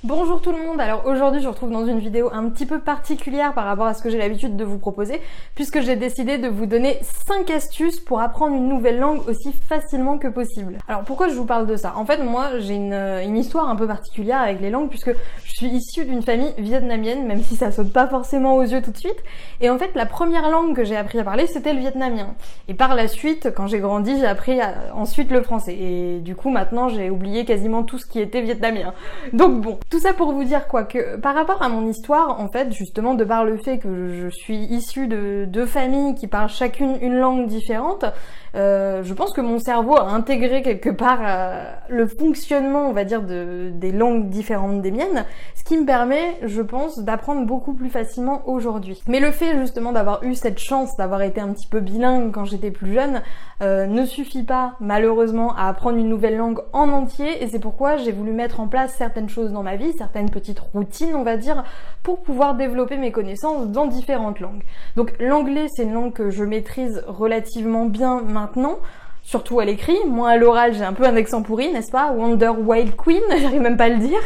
Bonjour tout le monde, alors aujourd'hui je vous retrouve dans une vidéo un petit peu particulière par rapport à ce que j'ai l'habitude de vous proposer, puisque j'ai décidé de vous donner 5 astuces pour apprendre une nouvelle langue aussi facilement que possible. Alors pourquoi je vous parle de ça? En fait moi j'ai une histoire un peu particulière avec les langues, puisque je suis issue d'une famille vietnamienne, même si ça saute pas forcément aux yeux tout de suite, et en fait la première langue que j'ai appris à parler c'était le vietnamien. Et par la suite, quand j'ai grandi, j'ai appris ensuite le français, et du coup maintenant j'ai oublié quasiment tout ce qui était vietnamien. Donc bon, tout ça pour vous dire quoi, que par rapport à mon histoire, en fait, justement, de par le fait que je suis issue de deux familles qui parlent chacune une langue différente, je pense que mon cerveau a intégré quelque part le fonctionnement, on va dire, des langues différentes des miennes, ce qui me permet, je pense, d'apprendre beaucoup plus facilement aujourd'hui. Mais le fait justement d'avoir eu cette chance d'avoir été un petit peu bilingue quand j'étais plus jeune ne suffit pas malheureusement à apprendre une nouvelle langue en entier, et c'est pourquoi j'ai voulu mettre en place certaines choses dans ma vie, certaines petites routines on va dire, pour pouvoir développer mes connaissances dans différentes langues. Donc l'anglais c'est une langue que je maîtrise relativement bien maintenant, surtout à l'écrit. Moi à l'oral j'ai un peu un accent pourri, n'est-ce pas? Wonder Wild Queen, j'arrive même pas à le dire.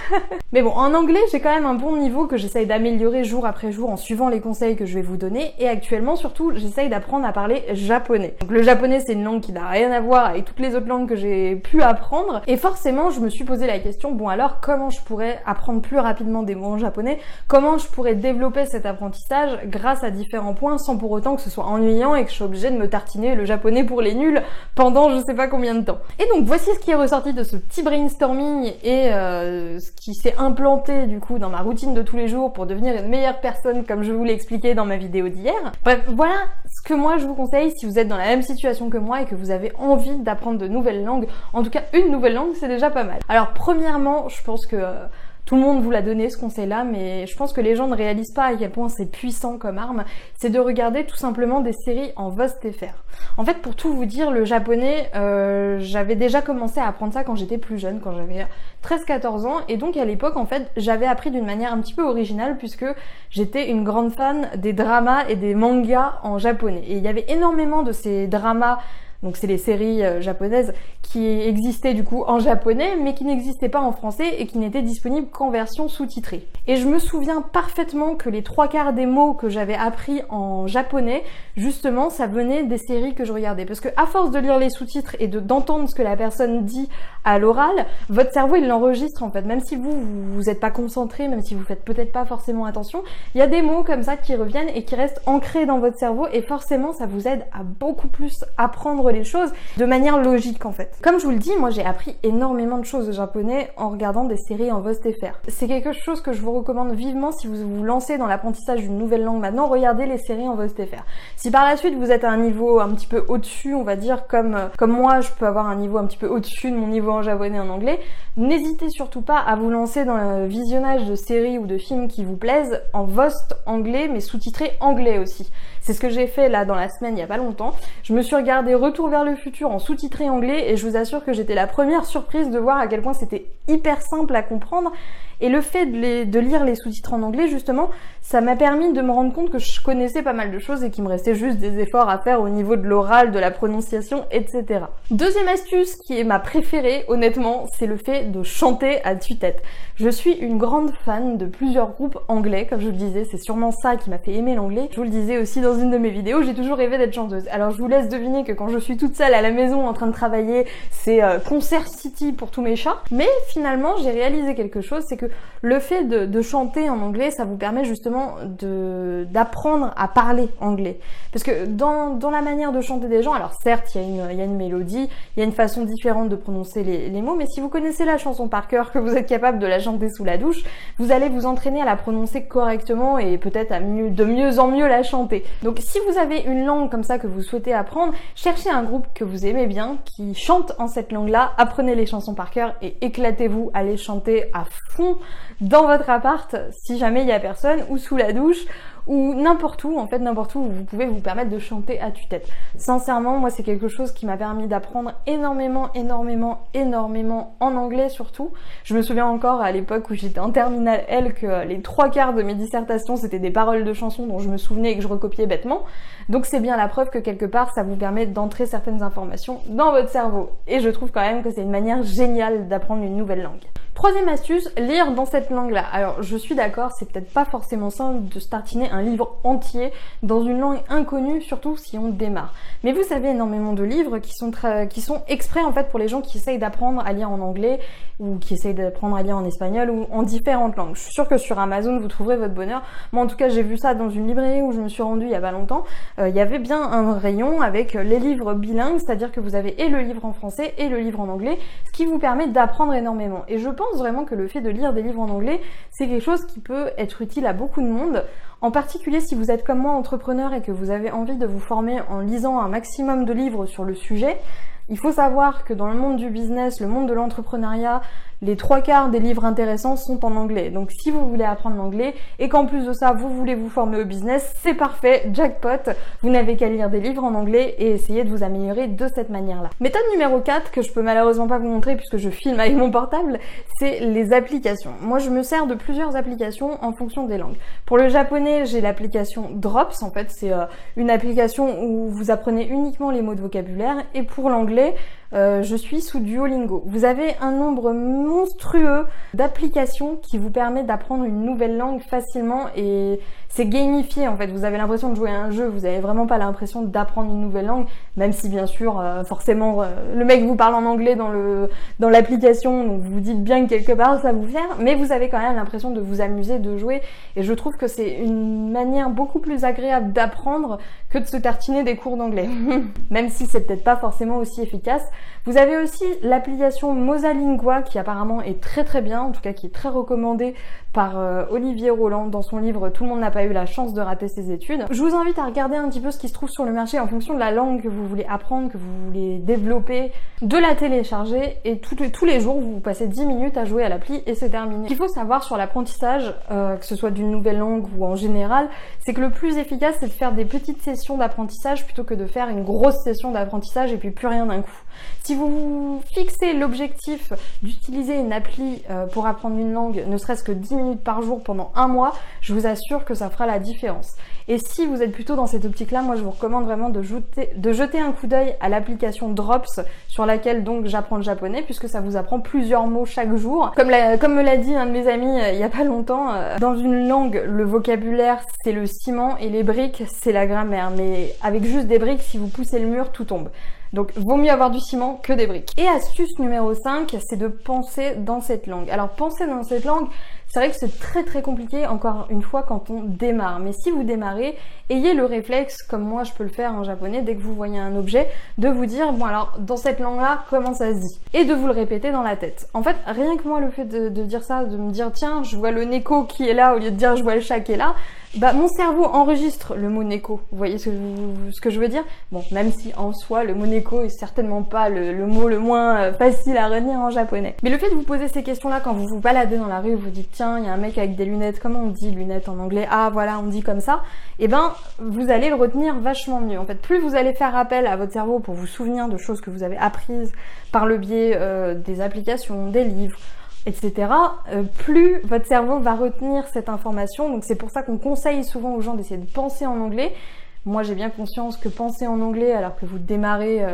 Mais bon, en anglais j'ai quand même un bon niveau que j'essaye d'améliorer jour après jour en suivant les conseils que je vais vous donner, et actuellement surtout j'essaye d'apprendre à parler japonais. Donc le japonais c'est une langue qui n'a rien à voir avec toutes les autres langues que j'ai pu apprendre, et forcément je me suis posé la question, bon alors comment je pourrais apprendre plus rapidement des mots en japonais, comment je pourrais développer cet apprentissage grâce à différents points sans pour autant que ce soit ennuyant et que je sois obligée de me tartiner le japonais pour les nuls pendant je sais pas combien de temps. Et donc voici ce qui est ressorti de ce petit brainstorming et ce qui s'est implanté du coup dans ma routine de tous les jours pour devenir une meilleure personne comme je vous l'ai expliqué dans ma vidéo d'hier. Bref, voilà ce que moi je vous conseille si vous êtes dans la même situation que moi et que vous avez envie d'apprendre de nouvelles langues. En tout cas une nouvelle langue c'est déjà pas mal. Alors premièrement, je pense que tout le monde vous l'a donné ce conseil-là, mais je pense que les gens ne réalisent pas à quel point c'est puissant comme arme, c'est de regarder tout simplement des séries en VOST-FR. En fait, pour tout vous dire, le japonais, j'avais déjà commencé à apprendre ça quand j'étais plus jeune, quand j'avais 13-14 ans, et donc à l'époque, en fait, j'avais appris d'une manière un petit peu originale, puisque j'étais une grande fan des dramas et des mangas en japonais. Et il y avait énormément de ces dramas, donc c'est les séries japonaises qui existaient du coup en japonais mais qui n'existaient pas en français et qui n'étaient disponibles qu'en version sous-titrée. Et je me souviens parfaitement que les 3/4 des mots que j'avais appris en japonais, justement ça venait des séries que je regardais. Parce que à force de lire les sous-titres et d'entendre ce que la personne dit à l'oral, votre cerveau il l'enregistre en fait. Même si vous êtes pas concentré, même si vous faites peut-être pas forcément attention, il y a des mots comme ça qui reviennent et qui restent ancrés dans votre cerveau, et forcément ça vous aide à beaucoup plus apprendre les choses de manière logique en fait. Comme je vous le dis, moi j'ai appris énormément de choses au japonais en regardant des séries en VOST-FR. C'est quelque chose que je vous recommande vivement si vous vous lancez dans l'apprentissage d'une nouvelle langue maintenant, regardez les séries en VOST-FR. Si par la suite vous êtes à un niveau un petit peu au-dessus, on va dire comme moi je peux avoir un niveau un petit peu au-dessus de mon niveau en japonais en anglais, n'hésitez surtout pas à vous lancer dans le visionnage de séries ou de films qui vous plaisent en VOST anglais mais sous-titré anglais aussi. C'est ce que j'ai fait là dans la semaine il y a pas longtemps. Je me suis regardé Retour vers le futur en sous-titré anglais et je vous assure que j'étais la première surprise de voir à quel point c'était hyper simple à comprendre. Et le fait de lire les sous-titres en anglais, justement, ça m'a permis de me rendre compte que je connaissais pas mal de choses et qu'il me restait juste des efforts à faire au niveau de l'oral, de la prononciation, etc. Deuxième astuce qui est ma préférée, honnêtement, c'est le fait de chanter à tue-tête. Je suis une grande fan de plusieurs groupes anglais, comme je le disais, c'est sûrement ça qui m'a fait aimer l'anglais. Je vous le disais aussi dans une de mes vidéos, j'ai toujours rêvé d'être chanteuse. Alors je vous laisse deviner que quand je suis toute seule à la maison en train de travailler, c'est Concert City pour tous mes chats. Mais finalement, j'ai réalisé quelque chose, c'est que le fait de chanter en anglais, ça vous permet justement d'apprendre à parler anglais. Parce que dans la manière de chanter des gens, alors certes, il y a une mélodie, il y a une façon différente de prononcer les mots, mais si vous connaissez la chanson par cœur, que vous êtes capable de la chanter sous la douche, vous allez vous entraîner à la prononcer correctement et peut-être de mieux en mieux la chanter. Donc si vous avez une langue comme ça que vous souhaitez apprendre, cherchez un groupe que vous aimez bien, qui chante en cette langue-là, apprenez les chansons par cœur et éclatez-vous à les chanter à fond dans votre appart si jamais il y a personne, ou sous la douche, ou n'importe où, en fait n'importe où vous pouvez vous permettre de chanter à tue-tête. Sincèrement, moi c'est quelque chose qui m'a permis d'apprendre énormément en anglais surtout. Je me souviens encore à l'époque où j'étais en terminale L que les 3/4 de mes dissertations c'était des paroles de chansons dont je me souvenais et que je recopiais bêtement. Donc c'est bien la preuve que quelque part ça vous permet d'entrer certaines informations dans votre cerveau. Et je trouve quand même que c'est une manière géniale d'apprendre une nouvelle langue. Troisième astuce, lire dans cette langue-là. Alors je suis d'accord, c'est peut-être pas forcément simple de se tartiner un livre entier dans une langue inconnue, surtout si on démarre. Mais vous savez énormément de livres qui sont exprès en fait pour les gens qui essayent d'apprendre à lire en anglais ou qui essayent d'apprendre à lire en espagnol ou en différentes langues. Je suis sûre que sur Amazon vous trouverez votre bonheur. Moi en tout cas j'ai vu ça dans une librairie où je me suis rendue il y a pas longtemps. Il y avait bien un rayon avec les livres bilingues, c'est-à-dire que vous avez et le livre en français et le livre en anglais, ce qui vous permet d'apprendre énormément. Et je pense vraiment que le fait de lire des livres en anglais, c'est quelque chose qui peut être utile à beaucoup de monde. En particulier si vous êtes comme moi entrepreneur et que vous avez envie de vous former en lisant un maximum de livres sur le sujet. Il faut savoir que dans le monde du business, le monde de l'entrepreneuriat, les 3/4 des livres intéressants sont en anglais. Donc si vous voulez apprendre l'anglais et qu'en plus de ça, vous voulez vous former au business, c'est parfait, jackpot. Vous n'avez qu'à lire des livres en anglais et essayer de vous améliorer de cette manière-là. Méthode numéro 4, que je peux malheureusement pas vous montrer puisque je filme avec mon portable, c'est les applications. Moi, je me sers de plusieurs applications en fonction des langues. Pour le japonais, j'ai l'application Drops. En fait, c'est une application où vous apprenez uniquement les mots de vocabulaire. Et pour l'anglais, je suis sous Duolingo. Vous avez un nombre monstrueux d'applications qui vous permet d'apprendre une nouvelle langue facilement et c'est gamifié en fait. Vous avez l'impression de jouer à un jeu, vous avez vraiment pas l'impression d'apprendre une nouvelle langue, même si bien sûr forcément le mec vous parle en anglais dans l'application, donc vous vous dites bien que quelque part ça vous vient, mais vous avez quand même l'impression de vous amuser, de jouer et je trouve que c'est une manière beaucoup plus agréable d'apprendre que de se tartiner des cours d'anglais. Même si c'est peut-être pas forcément aussi efficace. Vous avez aussi l'application Mosalingua qui apparemment est très très bien, en tout cas qui est très recommandée par Olivier Roland dans son livre Tout le monde n'a pas eu la chance de rater ses études. Je vous invite à regarder un petit peu ce qui se trouve sur le marché en fonction de la langue que vous voulez apprendre, que vous voulez développer, de la télécharger et tous les jours vous passez 10 minutes à jouer à l'appli et c'est terminé. Ce qu'il faut savoir sur l'apprentissage, que ce soit d'une nouvelle langue ou en général, c'est que le plus efficace c'est de faire des petites sessions d'apprentissage plutôt que de faire une grosse session d'apprentissage et puis plus rien d'un coup. Si vous fixez l'objectif d'utiliser une appli pour apprendre une langue, ne serait-ce que 10 minutes par jour pendant un mois, je vous assure que ça fera la différence. Et si vous êtes plutôt dans cette optique-là, moi je vous recommande vraiment de jeter un coup d'œil à l'application Drops sur laquelle donc j'apprends le japonais puisque ça vous apprend plusieurs mots chaque jour. Comme me l'a dit un de mes amis il y a pas longtemps, dans une langue, le vocabulaire c'est le ciment et les briques c'est la grammaire. Mais avec juste des briques, si vous poussez le mur, tout tombe. Donc, vaut mieux avoir du ciment que des briques. Et astuce numéro 5, c'est de penser dans cette langue. Alors, penser dans cette langue, c'est vrai que c'est très très compliqué, encore une fois, quand on démarre. Mais si vous démarrez, ayez le réflexe, comme moi je peux le faire en japonais, dès que vous voyez un objet, de vous dire, bon alors, dans cette langue-là, comment ça se dit? Et de vous le répéter dans la tête. En fait, rien que moi, le fait de dire ça, de me dire, tiens, je vois le neko qui est là, au lieu de dire, je vois le chat qui est là, bah mon cerveau enregistre le mot neko. Vous voyez ce que je veux dire? Bon, même si en soi le mot neko est certainement pas le mot le moins facile à retenir en japonais. Mais le fait de vous poser ces questions-là quand vous vous baladez dans la rue, vous dites tiens, il y a un mec avec des lunettes, comment on dit lunettes en anglais? Ah voilà, on dit comme ça. Et ben vous allez le retenir vachement mieux. En fait, plus vous allez faire appel à votre cerveau pour vous souvenir de choses que vous avez apprises par le biais des applications, des livres, etc., plus votre cerveau va retenir cette information. Donc c'est pour ça qu'on conseille souvent aux gens d'essayer de penser en anglais. Moi j'ai bien conscience que penser en anglais alors que vous démarrez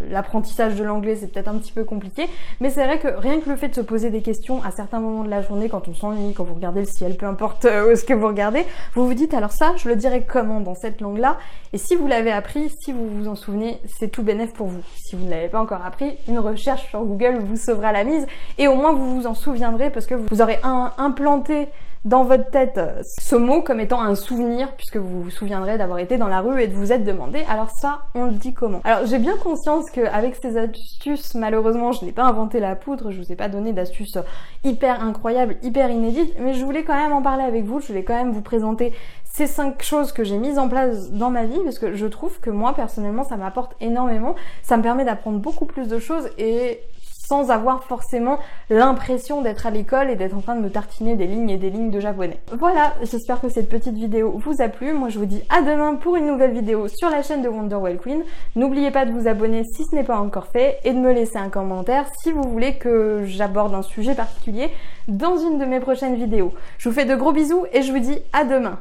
l'apprentissage de l'anglais c'est peut-être un petit peu compliqué, mais c'est vrai que rien que le fait de se poser des questions à certains moments de la journée, quand on s'ennuie, quand vous regardez le ciel, peu importe ce que vous regardez, vous vous dites alors ça je le dirais comment dans cette langue-là, et si vous l'avez appris, si vous vous en souvenez, c'est tout bénef pour vous. Si vous ne l'avez pas encore appris, une recherche sur Google vous sauvera la mise, et au moins vous vous en souviendrez parce que vous aurez implanté dans votre tête ce mot comme étant un souvenir puisque vous vous souviendrez d'avoir été dans la rue et de vous être demandé alors ça on le dit comment. Alors j'ai bien conscience qu'avec ces astuces malheureusement je n'ai pas inventé la poudre, je vous ai pas donné d'astuces hyper incroyables, hyper inédites, mais je voulais quand même en parler avec vous, je voulais quand même vous présenter ces 5 choses que j'ai mises en place dans ma vie parce que je trouve que moi personnellement ça m'apporte énormément, ça me permet d'apprendre beaucoup plus de choses et sans avoir forcément l'impression d'être à l'école et d'être en train de me tartiner des lignes et des lignes de japonais. Voilà, j'espère que cette petite vidéo vous a plu. Moi je vous dis à demain pour une nouvelle vidéo sur la chaîne de Wonderwell Queen. N'oubliez pas de vous abonner si ce n'est pas encore fait et de me laisser un commentaire si vous voulez que j'aborde un sujet particulier dans une de mes prochaines vidéos. Je vous fais de gros bisous et je vous dis à demain.